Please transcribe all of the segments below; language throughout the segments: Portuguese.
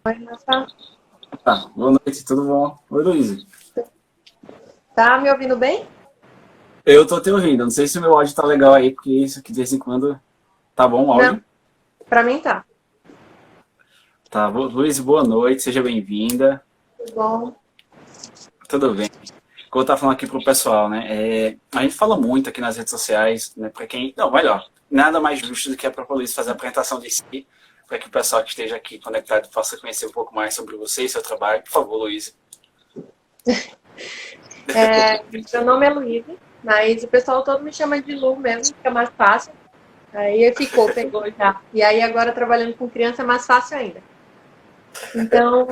Oi, Rafa. Tá, boa noite, tudo bom? Oi, Luiz. Tá me ouvindo bem? Eu tô te ouvindo, não sei se o meu áudio tá legal aí, porque isso aqui de vez em quando tá bom o Não, áudio. pra mim tá. Tá, Luiz, boa noite, seja bem-vinda. Tudo bom? Tudo bem? Como eu tava falando aqui pro pessoal, né? A gente fala muito aqui nas redes sociais, né? Pra quem. Não, melhor, nada mais justo do que a própria Luiz fazer a apresentação de si, para que o pessoal que esteja aqui conectado possa conhecer um pouco mais sobre você e seu trabalho. Por favor, Luiz. Meu nome é Luísa, mas o pessoal todo me chama de Lu mesmo, fica mais fácil. Aí pegou já. E aí agora trabalhando com criança é mais fácil ainda. Então,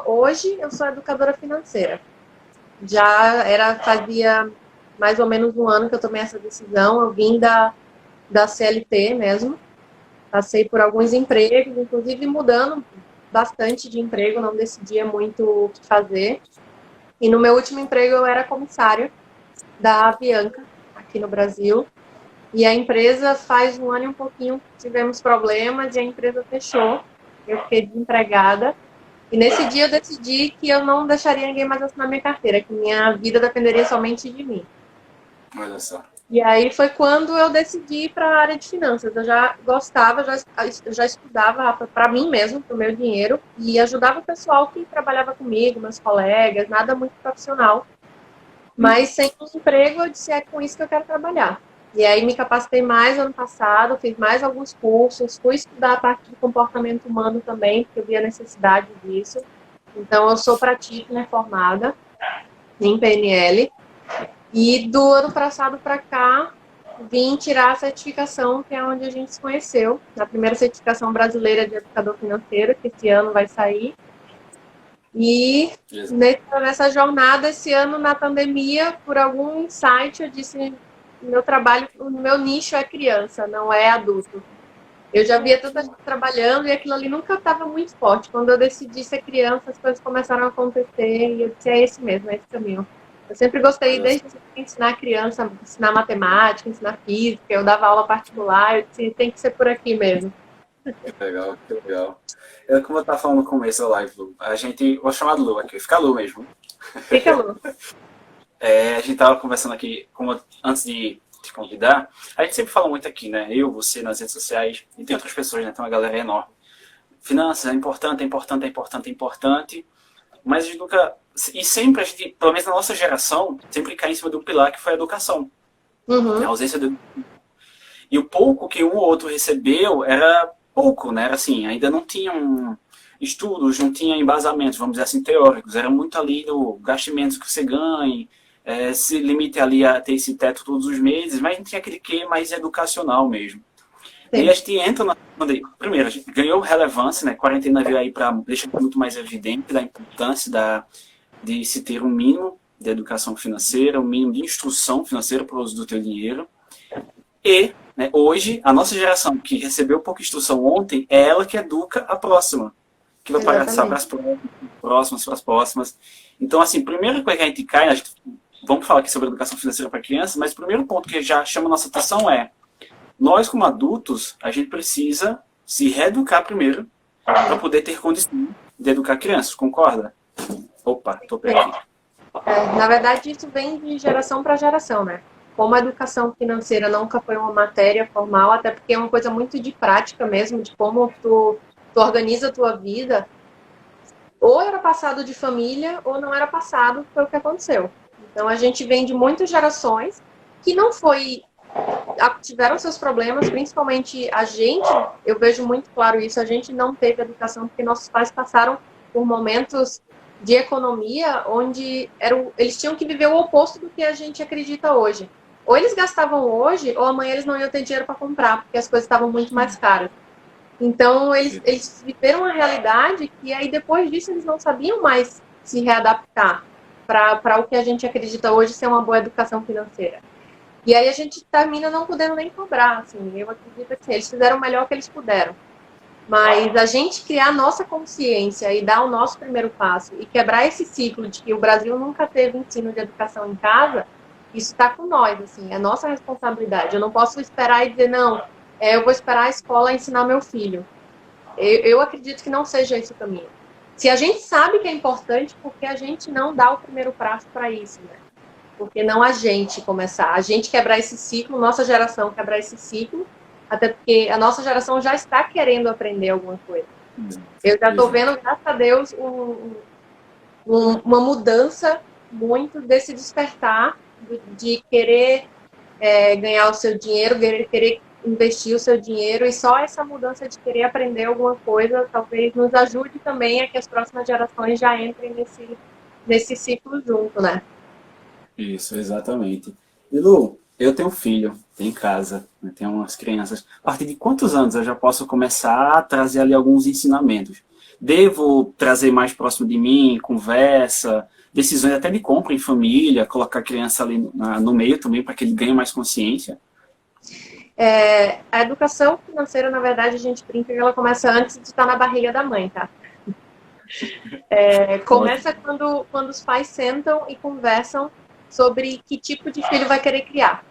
hoje eu sou educadora financeira. Fazia mais ou menos um ano que eu tomei essa decisão. Eu vim da CLT mesmo. Passei por alguns empregos, inclusive mudando bastante de emprego, não decidia muito o que fazer. E no meu último emprego eu era comissária da Avianca, aqui no Brasil. E a empresa faz um ano e um pouquinho tivemos problemas e a empresa fechou. Eu fiquei desempregada. E nesse dia eu decidi que eu não deixaria ninguém mais assinar minha carteira, que minha vida dependeria somente de mim. Olha só. E aí foi quando eu decidi ir para a área de finanças. Eu já gostava, já estudava para mim mesmo, para o meu dinheiro, e ajudava o pessoal que trabalhava comigo, meus colegas, nada muito profissional. Mas sem um emprego, eu disse, é com isso que eu quero trabalhar. E aí me capacitei mais ano passado, fiz mais alguns cursos, fui estudar a parte de comportamento humano também, porque eu vi a necessidade disso. Então, eu sou practitioner formada em PNL. E do ano passado para cá, vim tirar a certificação, que é onde a gente se conheceu. A primeira certificação brasileira de educador financeiro, que esse ano vai sair. E nessa jornada, esse ano, na pandemia, por algum insight, eu disse: meu trabalho, o meu nicho é criança, não é adulto. Eu já via tanta gente trabalhando e aquilo ali nunca estava muito forte. Quando eu decidi ser criança, as coisas começaram a acontecer e eu disse: é esse mesmo, é esse caminho. Eu sempre gostei, Olha desde só. sempre, de ensinar criança, ensinar matemática, ensinar física. Eu dava aula particular, eu disse: tem que ser por aqui mesmo. Que legal, que legal. Como eu estava falando no começo da live, Lu, a gente. Vou chamar de Lu aqui, fica Lu mesmo. Fica louco. A gente estava conversando aqui, antes de te convidar, a gente sempre fala muito aqui, né? Eu, você, nas redes sociais, e tem outras pessoas, né? Tem uma galera enorme. Finanças é importante, é importante, é importante, é importante, mas a gente nunca. E sempre a gente, pelo menos na nossa geração, sempre cai em cima do pilar que foi a educação. A Uhum. ausência de. E o pouco que um ou outro recebeu era pouco, né? Era assim, ainda não tinham estudos, não tinha embasamentos, vamos dizer assim, teóricos. Era muito ali do gastimentos que você ganhe, se limite ali a ter esse teto todos os meses, mas não tinha aquele que mais educacional mesmo. E a Sim. gente entra na. Primeiro, a gente ganhou relevância, né? A quarentena veio aí para deixar muito mais evidente da importância de se ter um mínimo de educação financeira, um mínimo de instrução financeira para o uso do teu dinheiro. E, né, hoje, a nossa geração que recebeu pouca instrução ontem é ela que educa a próxima, que vai passar para Exatamente. as próximas, para as próximas. Então, assim, primeira coisa que a gente cai, a gente, vamos falar aqui sobre educação financeira para crianças, mas o primeiro ponto que já chama a nossa atenção é: nós, como adultos, a gente precisa se reeducar primeiro para poder ter condição de educar crianças, concorda? Opa, topei aqui. Na verdade, isso vem de geração para geração, né? Como a educação financeira nunca foi uma matéria formal, até porque é uma coisa muito de prática mesmo, de como tu organiza a tua vida, ou era passado de família, ou não era passado, foi o que aconteceu. Então, a gente vem de muitas gerações que não foi tiveram seus problemas, principalmente a gente, eu vejo muito claro isso, a gente não teve educação porque nossos pais passaram por momentos de economia onde eles tinham que viver o oposto do que a gente acredita hoje. Ou eles gastavam hoje, ou amanhã eles não iam ter dinheiro para comprar, porque as coisas estavam muito mais caras. Então, eles viveram a realidade que aí depois disso eles não sabiam mais se readaptar para o que a gente acredita hoje ser uma boa educação financeira. E aí a gente termina não podendo nem cobrar, assim. Eu acredito que assim, eles fizeram o melhor que eles puderam. Mas a gente criar a nossa consciência e dar o nosso primeiro passo e quebrar esse ciclo de que o Brasil nunca teve ensino de educação em casa, isso está com nós, assim, é nossa responsabilidade. Eu não posso esperar e dizer, não, eu vou esperar a escola ensinar meu filho. Eu acredito que não seja esse o caminho. Se a gente sabe que é importante, por que a gente não dá o primeiro passo para isso, né? Porque não a gente começar, a gente quebrar esse ciclo, nossa geração quebrar esse ciclo, até porque a nossa geração já está querendo aprender alguma coisa. Eu já estou vendo, graças a Deus, uma mudança muito desse despertar de querer ganhar o seu dinheiro, querer investir o seu dinheiro, e só essa mudança de querer aprender alguma coisa talvez nos ajude também a que as próximas gerações já entrem nesse ciclo junto, né? Isso, exatamente. E Lu, eu tenho um filho, tenho em casa, né, tenho umas crianças. A partir de quantos anos eu já posso começar a trazer ali alguns ensinamentos? Devo trazer mais próximo de mim, conversa, decisões até de compra em família, colocar a criança ali no meio também para que ele ganhe mais consciência? A educação financeira, na verdade, a gente brinca que ela começa antes de estar na barriga da mãe, tá? Começa quando os pais sentam e conversam sobre que tipo de filho vai querer criar.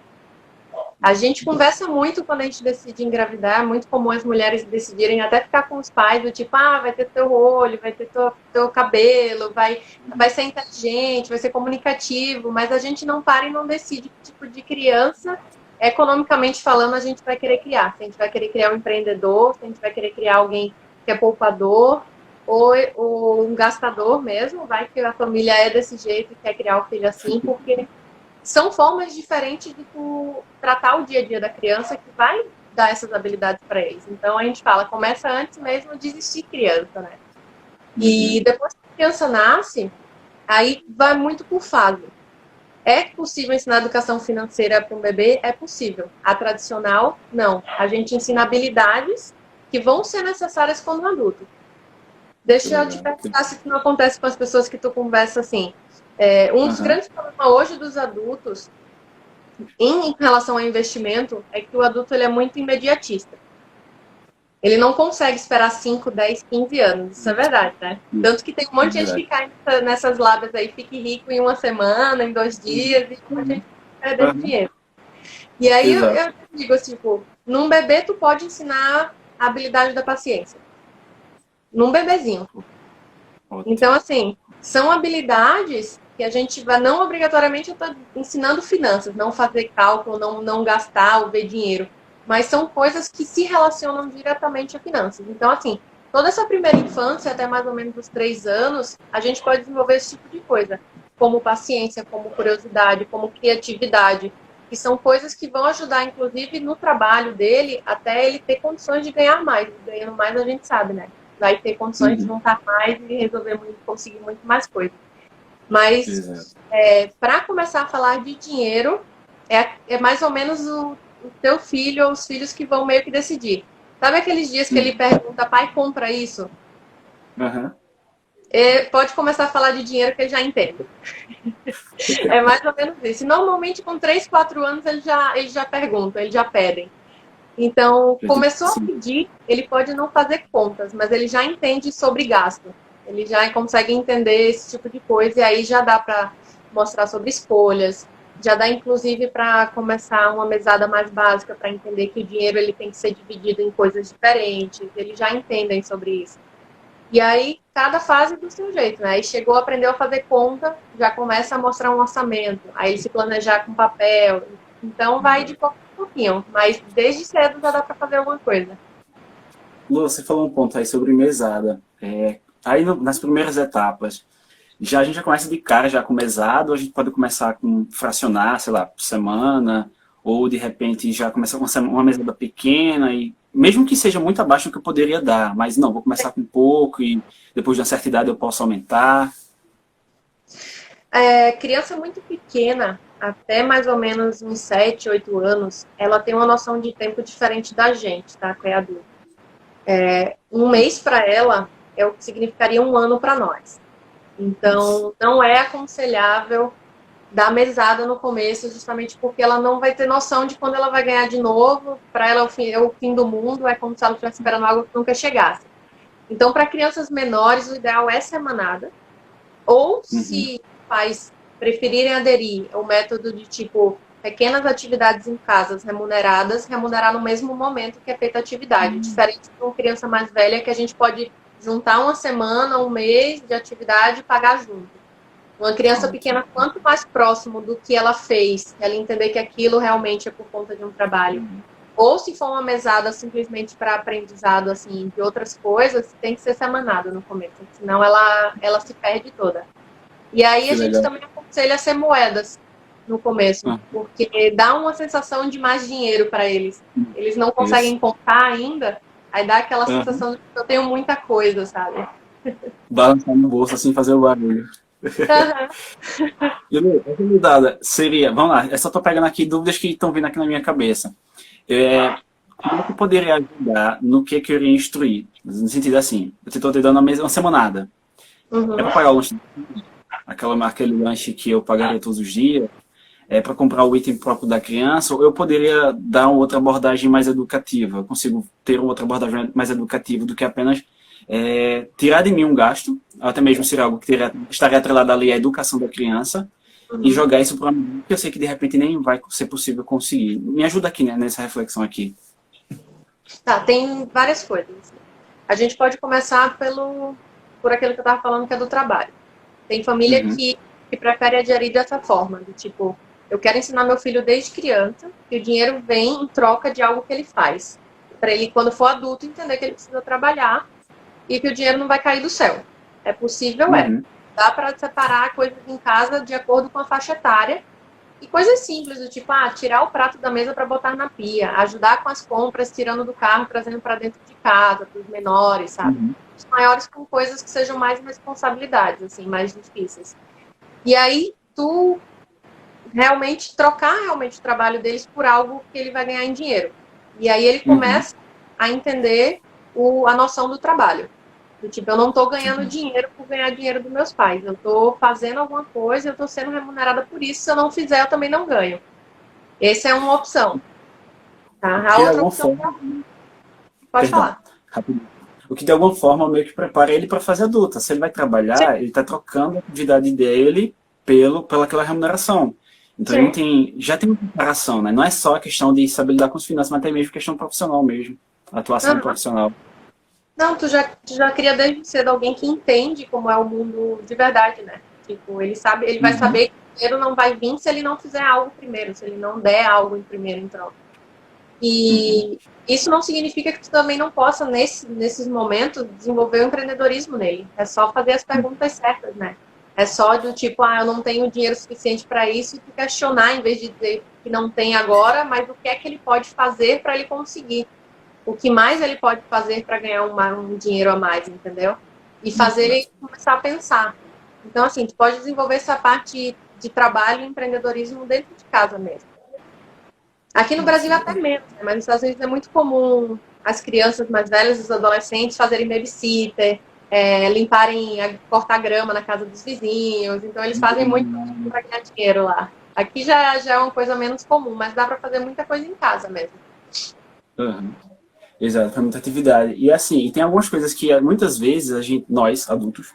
A gente conversa muito quando a gente decide engravidar, é muito comum as mulheres decidirem até ficar com os pais, do tipo, vai ter teu olho, vai ter teu cabelo, vai ser inteligente, vai ser comunicativo, mas a gente não para e não decide que tipo de criança, economicamente falando, a gente vai querer criar. Se a gente vai querer criar um empreendedor, se a gente vai querer criar alguém que é poupador, ou um gastador mesmo, vai que a família é desse jeito e quer criar o filho assim, porque são formas diferentes de tu tratar o dia a dia da criança que vai dar essas habilidades para eles. Então a gente fala, começa antes mesmo de existir criança, né? E depois que a criança nasce, aí vai muito por fase. É possível ensinar educação financeira para um bebê? É possível. A tradicional, não. A gente ensina habilidades que vão ser necessárias quando adulto. Deixa eu te perguntar se isso não acontece com as pessoas que tu conversa assim. Um dos grandes problemas hoje dos adultos em relação ao investimento é que o adulto ele é muito imediatista. Ele não consegue esperar 5, 10, 15 anos. Isso é verdade, né? Tanto que tem um monte de gente que cai nessas lábias aí, fique rico em uma semana, em 2 dias, e um monte de gente perde dinheiro. E aí eu digo assim, tipo, num bebê tu pode ensinar a habilidade da paciência. Num bebezinho. Então, assim, são habilidades que a gente vai, não obrigatoriamente estar ensinando finanças, não fazer cálculo, não gastar ou ver dinheiro, mas são coisas que se relacionam diretamente a finanças. Então, assim, toda essa primeira infância, até mais ou menos os 3 anos, a gente pode desenvolver esse tipo de coisa, como paciência, como curiosidade, como criatividade, que são coisas que vão ajudar, inclusive, no trabalho dele, até ele ter condições de ganhar mais. Ganhando mais, a gente sabe, né? Vai ter condições de juntar mais e resolver conseguir muito mais coisas. Mas, para começar a falar de dinheiro, é mais ou menos o teu filho ou os filhos que vão meio que decidir. Sabe aqueles dias que ele pergunta, pai, compra isso? Pode começar a falar de dinheiro que ele já entende. É mais ou menos isso. Normalmente, com 3, 4 anos, eles já perguntam, eles já pedem. Então, começou a pedir, ele pode não fazer contas, mas ele já entende sobre gasto. Ele já consegue entender esse tipo de coisa e aí já dá para mostrar sobre escolhas, já dá inclusive para começar uma mesada mais básica para entender que o dinheiro ele tem que ser dividido em coisas diferentes, eles já entendem sobre isso. E aí, cada fase do seu jeito, né? Aí chegou, aprendeu a fazer conta, já começa a mostrar um orçamento, aí ele se planejar com papel. Então, vai de pouquinho, mas desde cedo já dá para fazer alguma coisa. Lu, você falou um ponto aí sobre mesada. Aí nas primeiras etapas, a gente já começa de cara já com mesada, ou a gente pode começar com fracionar, sei lá, por semana, ou de repente já começar com uma mesada pequena, e mesmo que seja muito abaixo do que eu poderia dar, mas não, vou começar com pouco e depois de uma certa idade eu posso aumentar. Criança muito pequena, até mais ou menos uns 7, 8 anos, ela tem uma noção de tempo diferente da gente, tá? Que é adulto. Um mês para ela é o que significaria um ano para nós. Então, não é aconselhável dar mesada no começo, justamente porque ela não vai ter noção de quando ela vai ganhar de novo. Para ela, é o fim do mundo, é como se ela estivesse esperando algo que nunca chegasse. Então, para crianças menores, o ideal é semanada. Ou, se pais preferirem aderir ao método de tipo pequenas atividades em casas remuneradas, remunerar no mesmo momento que é feita a atividade. Diferente de uma criança mais velha que a gente pode juntar uma semana, um mês de atividade e pagar junto. Uma criança pequena, quanto mais próximo do que ela fez, ela entender que aquilo realmente é por conta de um trabalho, ou se for uma mesada simplesmente para aprendizado, assim, de outras coisas, tem que ser semanado no começo, senão ela se perde toda. E aí Que a gente legal. também aconselha a ser moedas no começo, porque dá uma sensação de mais dinheiro para eles. Eles não conseguem contar ainda, aí dá aquela sensação de que eu tenho muita coisa, sabe? Balançar no bolso, assim, fazer o barulho. E, Lu, essa mudada seria, vamos lá, eu só estou pegando aqui dúvidas que estão vindo aqui na minha cabeça. Como é que eu poderia ajudar no que eu iria instruir? No sentido assim, eu estou te dando uma semanada. É para pagar o lanche, aquele lanche que eu pagaria todos os dias? É para comprar o item próprio da criança? Ou eu poderia dar uma outra abordagem mais educativa? Eu consigo ter uma outra abordagem mais educativa do que apenas tirar de mim um gasto, até mesmo ser algo que estaria atrelado ali à educação da criança, e jogar isso para mim, que eu sei que de repente nem vai ser possível conseguir. Me ajuda aqui, né, nessa reflexão aqui. Tá, tem várias coisas. A gente pode começar por aquilo que eu estava falando, que é do trabalho. Tem família que prefere aderir dessa forma, do tipo, eu quero ensinar meu filho desde criança, que o dinheiro vem em troca de algo que ele faz. Para ele, quando for adulto, entender que ele precisa trabalhar e que o dinheiro não vai cair do céu. É possível, Dá para separar coisas em casa de acordo com a faixa etária. E coisas simples, do tipo, tirar o prato da mesa para botar na pia, ajudar com as compras, tirando do carro, trazendo para dentro de casa, para os menores, sabe? Os maiores com coisas que sejam mais responsabilidades, assim, mais difíceis. E aí, tu trocar realmente o trabalho deles por algo que ele vai ganhar em dinheiro. E aí ele começa a entender a noção do trabalho. Do tipo, eu não estou ganhando dinheiro por ganhar dinheiro dos meus pais. Eu estou fazendo alguma coisa, eu estou sendo remunerada por isso. Se eu não fizer, eu também não ganho. Essa é uma opção. Tá? A outra opção... Pode falar. Rapidinho. O que de alguma forma meio que prepara ele para a fase adulta. Se ele vai trabalhar, ele está trocando a atividade dele pelaquela remuneração. Então ele já tem uma preparação, né? Não é só a questão de saber lidar com os finanças, mas até mesmo questão profissional mesmo. Atuação profissional. Não, tu já cria desde cedo alguém que entende como é o mundo de verdade, né? Tipo, ele vai saber que o dinheiro não vai vir se ele não fizer algo primeiro, se ele não der algo em primeiro em troca. E isso não significa que tu também não possa, nesses momentos, desenvolver o empreendedorismo nele. É só fazer as perguntas certas, né? É só do tipo, eu não tenho dinheiro suficiente para isso, e tu questionar, em vez de dizer que não tem agora, mas o que é que ele pode fazer para ele conseguir. O que mais ele pode fazer para ganhar um dinheiro a mais, entendeu? E fazer ele começar a pensar. Então, assim, tu pode desenvolver essa parte de trabalho e empreendedorismo dentro de casa mesmo. Aqui no Brasil até menos, né? Mas nos Estados Unidos é muito comum as crianças mais velhas, os adolescentes, fazerem babysitter, cortar grama na casa dos vizinhos. Então, eles fazem muito para ganhar dinheiro lá. Aqui já é uma coisa menos comum, mas dá para fazer muita coisa em casa mesmo. Exato, para muita atividade. E assim, tem algumas coisas que muitas vezes nós, adultos,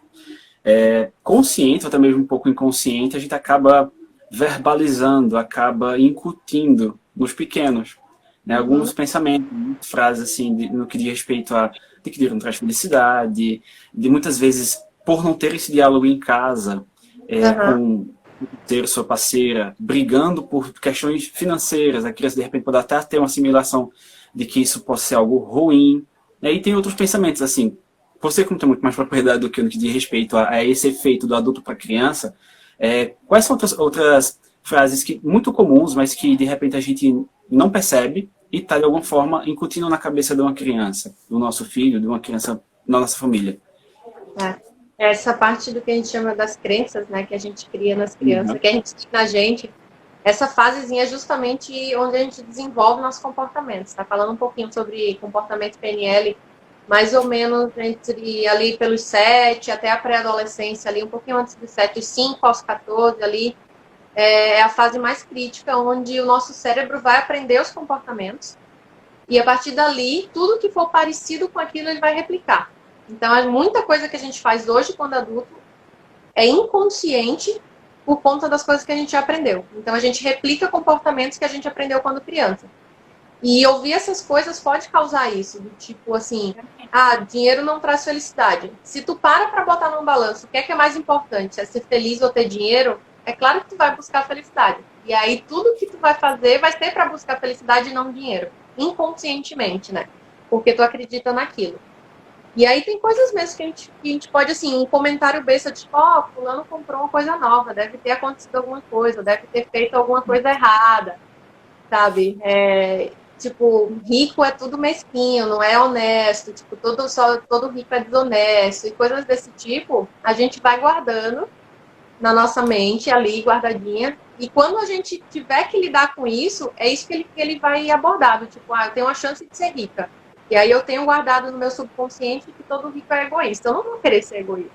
consciente ou até mesmo um pouco inconsciente, a gente acaba verbalizando, acaba incutindo nos pequenos, né? Alguns pensamentos, frases assim, no que diz respeito a de que dinheiro não traz felicidade, de muitas vezes, por não ter esse diálogo em casa, com ter sua parceira, brigando por questões financeiras, a criança de repente pode até ter uma assimilação de que isso possa ser algo ruim. E aí tem outros pensamentos, assim, você como tem muito mais propriedade do que eu no que diz respeito a esse efeito do adulto para a criança, quais são outras frases muito comuns, mas que de repente a gente não percebe e está de alguma forma incutindo na cabeça de uma criança, do nosso filho, de uma criança na nossa família? Essa parte do que a gente chama das crenças, né, que a gente cria nas crianças, que a gente cria na gente, essa fasezinha é justamente onde a gente desenvolve nossos comportamentos. Tá falando um pouquinho sobre comportamento PNL, mais ou menos entre ali pelos 7 até a pré-adolescência, ali um pouquinho antes dos 7, 5 aos 14 ali, é a fase mais crítica, onde o nosso cérebro vai aprender os comportamentos e a partir dali, tudo que for parecido com aquilo ele vai replicar. Então, muita coisa que a gente faz hoje quando adulto é inconsciente por conta das coisas que a gente já aprendeu. Então, a gente replica comportamentos que a gente aprendeu quando criança. E ouvir essas coisas pode causar isso, do tipo assim, dinheiro não traz felicidade. Se tu para botar num balanço, o que é mais importante? É ser feliz ou ter dinheiro? É claro que tu vai buscar felicidade. E aí tudo que tu vai fazer vai ser para buscar felicidade e não dinheiro. Inconscientemente, né? Porque tu acredita naquilo. E aí tem coisas mesmo que a gente pode, assim, um comentário besta, tipo, fulano comprou uma coisa nova, deve ter acontecido alguma coisa, deve ter feito alguma coisa errada, sabe? Tipo, rico é tudo mesquinho, não é honesto, tipo, todo rico é desonesto, e coisas desse tipo, a gente vai guardando na nossa mente ali, guardadinha, e quando a gente tiver que lidar com isso, é isso que ele vai abordar, do tipo, eu tenho uma chance de ser rica, e aí eu tenho guardado no meu subconsciente que todo rico é egoísta, eu não vou querer ser egoísta,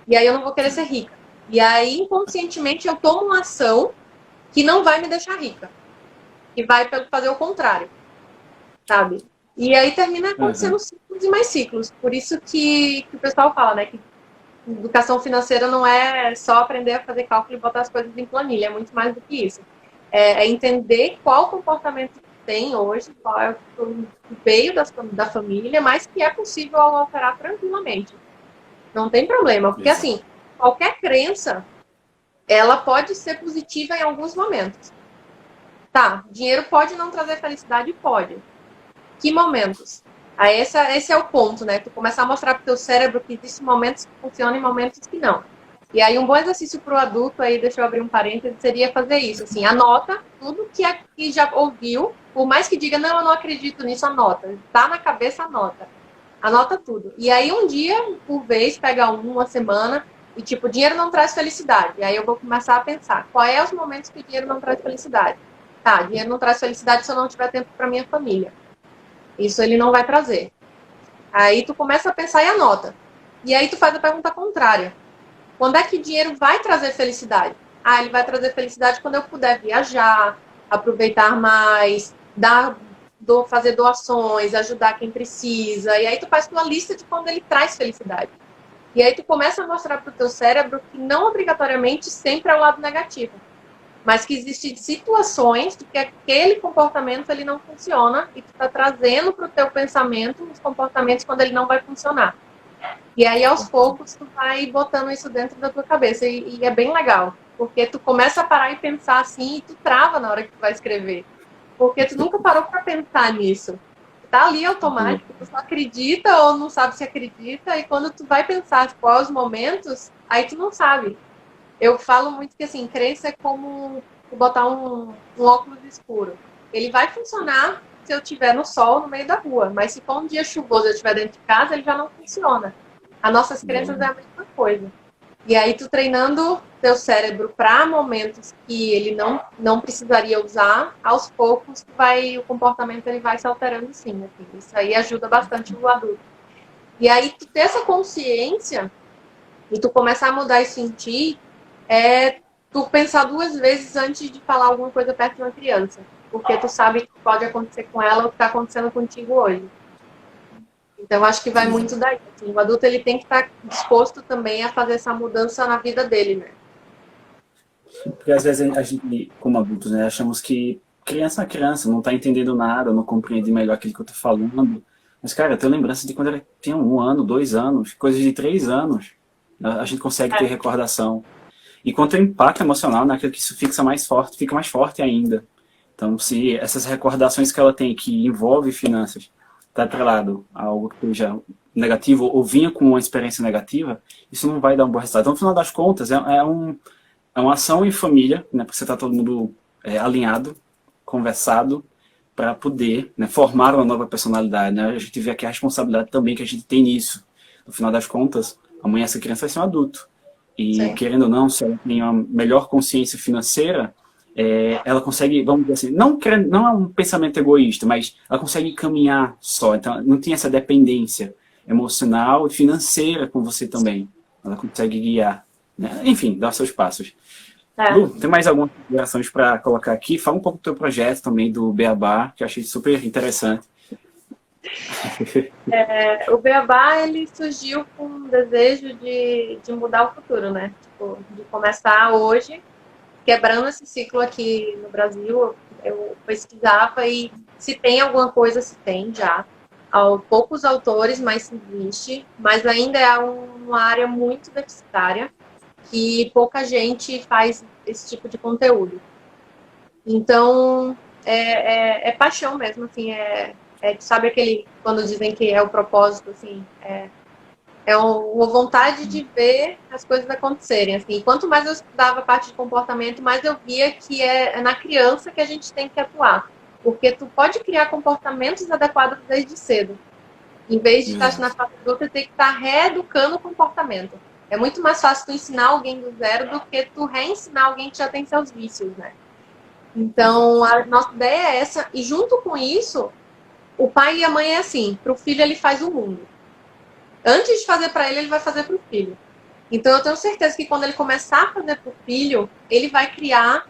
e aí eu não vou querer ser rica, e aí inconscientemente eu tomo uma ação que não vai me deixar rica, e vai fazer o contrário, sabe? E aí termina acontecendo ciclos e mais ciclos. Por isso que o pessoal fala, né, que educação financeira não é só aprender a fazer cálculo e botar as coisas em planilha, é muito mais do que isso. É entender qual comportamento tem hoje, qual é o que veio da família, mas que é possível alterar tranquilamente. Não tem problema, porque assim, qualquer crença, ela pode ser positiva em alguns momentos. Tá, dinheiro pode não trazer felicidade? Pode. Que momentos? Aí esse é o ponto, né? Tu começar a mostrar pro teu cérebro que existem momentos que funcionam e momentos que não. E aí um bom exercício pro adulto, aí deixa eu abrir um parênteses, seria fazer isso, assim, anota tudo que já ouviu, por mais que diga, não, eu não acredito nisso, anota. Tá na cabeça, anota. Anota tudo. E aí um dia, por vez, pega uma semana, e tipo, dinheiro não traz felicidade. E aí eu vou começar a pensar, qual é os momentos que o dinheiro não traz felicidade? Tá, dinheiro não traz felicidade se eu não tiver tempo para minha família. Isso ele não vai trazer. Aí tu começa a pensar e anota. E aí tu faz a pergunta contrária. Quando é que dinheiro vai trazer felicidade? Ele vai trazer felicidade quando eu puder viajar, aproveitar mais, fazer doações, ajudar quem precisa. E aí tu faz uma lista de quando ele traz felicidade. E aí tu começa a mostrar pro teu cérebro que não obrigatoriamente sempre é o lado negativo, mas que existem situações de que aquele comportamento ele não funciona e tu está trazendo para o teu pensamento os comportamentos quando ele não vai funcionar. E aí, aos poucos, tu vai botando isso dentro da tua cabeça. E é bem legal, porque tu começa a parar e pensar assim e tu trava na hora que tu vai escrever. Porque tu nunca parou para pensar nisso. Tá ali automático, tu só acredita ou não sabe se acredita, e quando tu vai pensar quais os momentos, aí tu não sabe. Eu falo muito que, assim, crença é como botar um óculos escuro. Ele vai funcionar se eu estiver no sol, no meio da rua. Mas se for um dia chuvoso e eu estiver dentro de casa, ele já não funciona. As nossas crenças é a mesma coisa. E aí, tu treinando teu cérebro para momentos que ele não precisaria usar, aos poucos o comportamento ele vai se alterando sim. Assim. Isso aí ajuda bastante o adulto. E aí, tu ter essa consciência e tu começar a mudar e sentir, tu pensar duas vezes antes de falar alguma coisa perto de uma criança. Porque tu sabe que pode acontecer com ela o que está acontecendo contigo hoje. Então, acho que vai muito daí. Assim, o adulto ele tem que estar disposto também a fazer essa mudança na vida dele, né? Porque às vezes a gente, como adultos, né, achamos que criança é criança, não está entendendo nada, não compreende melhor aquilo que eu estou falando. Mas, cara, eu tenho lembrança de quando ela tinha 1 ano, 2 anos, coisas de 3 anos. A gente consegue ter recordação. E quanto ao impacto emocional, naquilo que isso fica mais forte ainda. Então, se essas recordações que ela tem, que envolve finanças, está atrelado a algo que seja negativo ou vinha com uma experiência negativa, isso não vai dar um bom resultado. Então, no final das contas, é uma ação em família, né, porque você está todo mundo alinhado, conversado, para poder, né, formar uma nova personalidade. Né? A gente vê aqui a responsabilidade também que a gente tem nisso. No final das contas, amanhã essa criança vai ser um adulto. E, sim, querendo ou não, se ela tem uma melhor consciência financeira, ela consegue, vamos dizer assim, não é um pensamento egoísta, mas ela consegue caminhar só. Então, não tem essa dependência emocional e financeira com você também. Ela consegue guiar. Né? Enfim, dar seus passos. Lu, tem mais algumas considerações para colocar aqui? Fala um pouco do teu projeto também, do Beabá, que eu achei super interessante. O Beabá, ele surgiu com desejo de mudar o futuro, né? Tipo, de começar hoje, quebrando esse ciclo aqui no Brasil. Eu pesquisava e se tem alguma coisa, se tem já. Há poucos autores, mas existe. Mas ainda é uma área muito deficitária que pouca gente faz esse tipo de conteúdo. Então, é paixão mesmo, assim, sabe aquele, quando dizem que é o propósito, assim, uma vontade de ver as coisas acontecerem, assim. Quanto mais eu estudava a parte de comportamento, mais eu via que é na criança que a gente tem que atuar, porque tu pode criar comportamentos adequados desde cedo. Em vez de estar na fase adulta, tem que estar reeducando o comportamento. É muito mais fácil tu ensinar alguém do zero do que tu reensinar alguém que já tem seus vícios, né? Então, a nossa ideia é essa. E junto com isso, o pai e a mãe é assim. Para o filho, ele faz o mundo. Antes de fazer para ele, ele vai fazer para o filho. Então, eu tenho certeza que quando ele começar a fazer para o filho, ele vai criar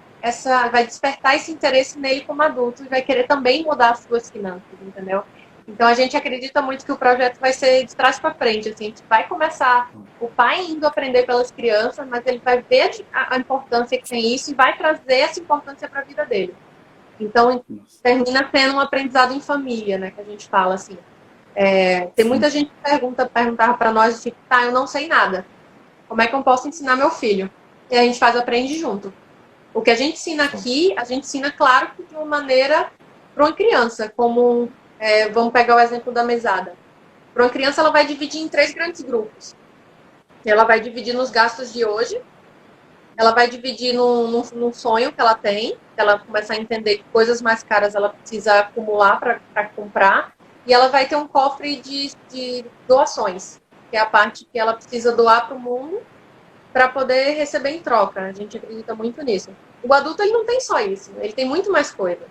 vai despertar esse interesse nele como adulto e vai querer também mudar as suas finanças, entendeu? Então, a gente acredita muito que o projeto vai ser de trás para frente. Assim, a gente vai começar o pai indo aprender pelas crianças, mas ele vai ver a importância que tem isso e vai trazer essa importância para a vida dele. Então, termina sendo um aprendizado em família, né? Que a gente fala assim. Tem muita gente que perguntava para nós, tipo, tá, eu não sei nada. Como é que eu posso ensinar meu filho? E a gente aprende junto. O que a gente ensina aqui, a gente ensina, claro, de uma maneira para uma criança, como vamos pegar o exemplo da mesada. Para uma criança, ela vai dividir em 3 grandes grupos. Ela vai dividir nos gastos de hoje, ela vai dividir num sonho que ela tem, que ela começar a entender que coisas mais caras ela precisa acumular para comprar, e ela vai ter um cofre de doações, que é a parte que ela precisa doar para o mundo para poder receber em troca. A gente acredita muito nisso. O adulto, ele não tem só isso, ele tem muito mais coisa.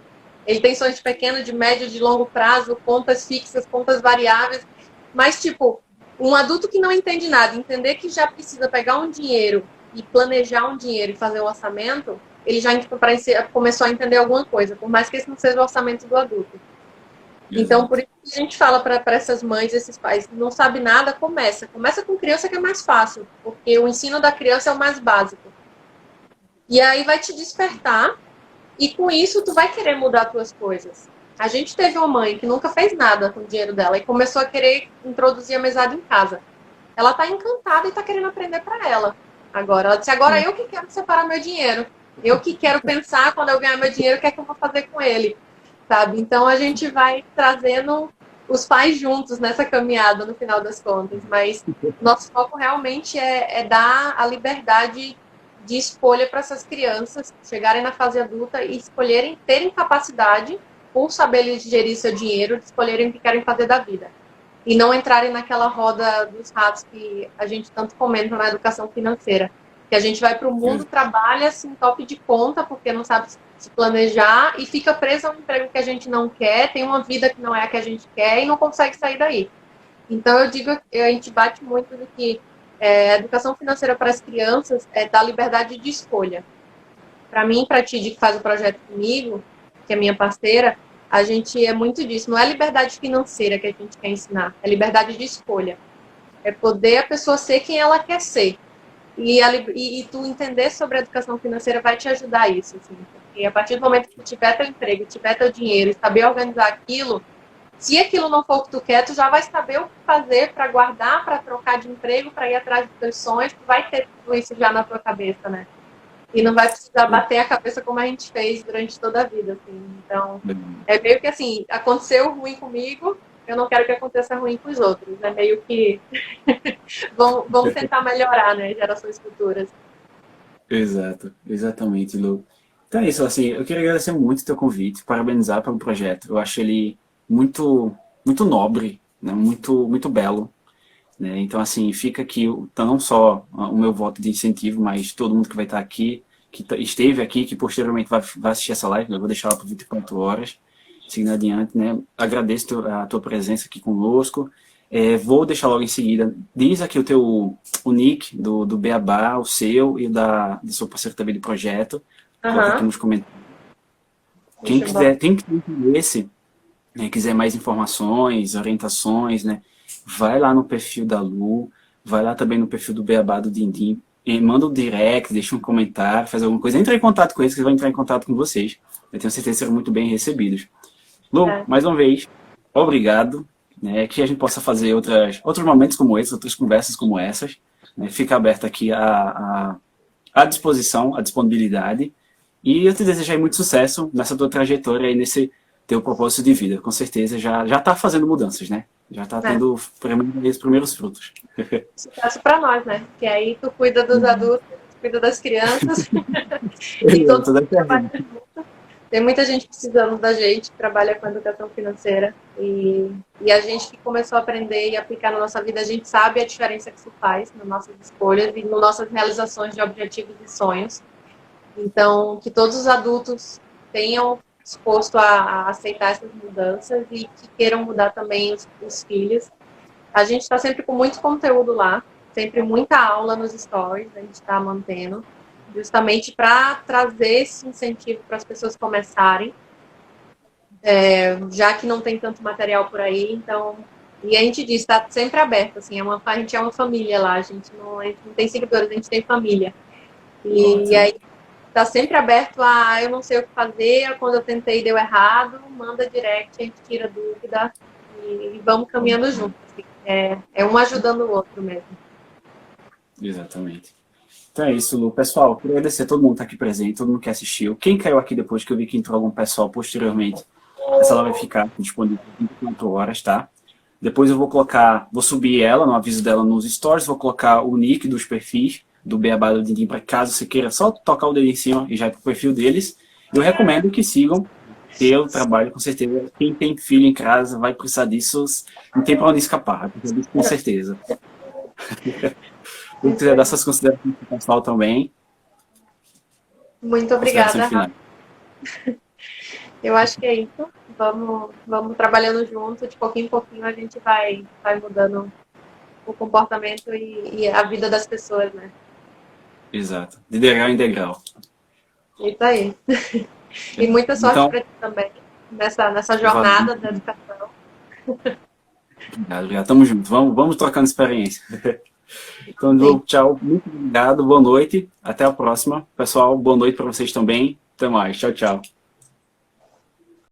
Ele tem sonhos de pequeno, de médio, de longo prazo, contas fixas, contas variáveis. Mas, tipo, um adulto que não entende nada, entender que já precisa pegar um dinheiro e planejar um dinheiro e fazer um orçamento, ele já começou a entender alguma coisa, por mais que esse não seja o orçamento do adulto. Exato. Então, por isso que a gente fala para essas mães, esses pais, não sabe nada, começa. Começa com criança, que é mais fácil, porque o ensino da criança é o mais básico. E aí vai te despertar, e com isso tu vai querer mudar as tuas coisas. A gente teve uma mãe que nunca fez nada com o dinheiro dela e começou a querer introduzir a mesada em casa. Ela tá encantada e tá querendo aprender para ela. Agora, ela disse, agora eu que quero separar meu dinheiro. Eu que quero pensar, quando eu ganhar meu dinheiro, o que é que eu vou fazer com ele. Sabe? Então, a gente vai trazendo os pais juntos nessa caminhada, no final das contas. Mas nosso foco realmente é dar a liberdade de escolha para essas crianças chegarem na fase adulta e escolherem, terem capacidade, por saber gerir seu dinheiro, de escolherem o que querem fazer da vida. E não entrarem naquela roda dos ratos que a gente tanto comenta na educação financeira. Que a gente vai para o mundo, trabalha assim, top de conta, porque não sabe se planejar e fica preso a um emprego que a gente não quer, tem uma vida que não é a que a gente quer e não consegue sair daí. Então, eu digo, a gente bate muito do que a educação financeira para as crianças dá liberdade de escolha. Para mim, para a Tid, que faz o projeto comigo, que é minha parceira, a gente é muito disso. Não é liberdade financeira que a gente quer ensinar, é liberdade de escolha. É poder a pessoa ser quem ela quer ser. E tu entender sobre a educação financeira vai te ajudar a isso. Assim, porque a partir do momento que tu tiver teu emprego, tiver teu dinheiro e saber organizar aquilo, se aquilo não for o que tu quer, tu já vai saber o que fazer para guardar, para trocar de emprego, para ir atrás dos teus sonhos, tu vai ter tudo isso já na tua cabeça, né? E não vai precisar bater a cabeça como a gente fez durante toda a vida, assim. Então, é meio que assim, aconteceu ruim comigo, eu não quero que aconteça ruim com os outros. É meio que vamos tentar melhorar, né, gerações futuras. Exato, exatamente, Lu. Então é isso, assim, eu queria agradecer muito o teu convite, parabenizar pelo projeto. Eu acho ele muito nobre, né, muito belo. Né? Então, assim, fica aqui não só o meu voto de incentivo, mas todo mundo que vai estar aqui, que esteve aqui, que posteriormente vai assistir essa live, eu vou deixar ela por 24 horas, seguindo adiante, né? Agradeço a tua presença aqui conosco. Vou deixar logo em seguida, diz aqui o nick do Beabá, o seu e do seu parceiro também de projeto, coloca aqui nos comentários. Quem quiser, tem que ter interesse, né, quiser mais informações, orientações, né? Vai lá no perfil da Lu, vai lá também no perfil do Beabá do Dindim, e manda um direct, deixa um comentário, faz alguma coisa, entra em contato com eles, que eles vão entrar em contato com vocês. Eu tenho certeza que serão muito bem recebidos. Lu, mais uma vez, obrigado, né, que a gente possa fazer outros momentos como esse, outras conversas como essas, né, fica aberta aqui à disposição, à disponibilidade, e eu te desejo aí muito sucesso nessa tua trajetória aí, nesse teu propósito de vida. Com certeza já está fazendo mudanças, né? Já está tendo os primeiros frutos. Sucesso para nós, né? Que aí tu cuida dos adultos, tu cuida das crianças. E todo mundo trabalha junto. Tem muita gente precisando da gente que trabalha com educação financeira. E a gente que começou a aprender e aplicar na nossa vida, a gente sabe a diferença que isso faz nas nossas escolhas e nas nossas realizações de objetivos e sonhos. Então, que todos os adultos tenham disposto a aceitar essas mudanças e que queiram mudar também os filhos. A gente está sempre com muito conteúdo lá, sempre muita aula nos stories, a gente está mantendo, justamente para trazer esse incentivo para as pessoas começarem, já que não tem tanto material por aí, então... E a gente diz, está sempre aberto, assim, a gente é uma família lá, a gente não tem seguidores, a gente tem família. E aí está sempre aberto eu não sei o que fazer, quando eu tentei deu errado, manda direct, a gente tira dúvida e vamos caminhando juntos. Assim. É um ajudando o outro mesmo. Exatamente. Então é isso, Lu. Pessoal, queria agradecer a todo mundo que está aqui presente, todo mundo que assistiu. Quem caiu aqui depois, que eu vi que entrou algum pessoal posteriormente, essa lá vai ficar disponível 24 horas, tá? Depois eu vou subir ela, no aviso dela nos stories, vou colocar o nick dos perfis do Beabá do Dindim, para caso você queira só tocar o dedo em cima e já ir para o perfil deles. Eu recomendo que sigam eu trabalho, com certeza. Quem tem filho em casa vai precisar disso, não tem para onde escapar, com certeza. Se quiser dar suas considerações para o pessoal também. Muito obrigada. Eu acho que é isso. Vamos trabalhando junto, de pouquinho em pouquinho a gente vai mudando o comportamento e a vida das pessoas, né? Exato. De degrau em degrau. Isso aí. E muita sorte então, para ti também, nessa jornada da educação. Obrigado. Tamo junto. Vamos trocando experiência. Então, tchau. Muito obrigado. Boa noite. Até a próxima. Pessoal, boa noite para vocês também. Até mais. Tchau, tchau.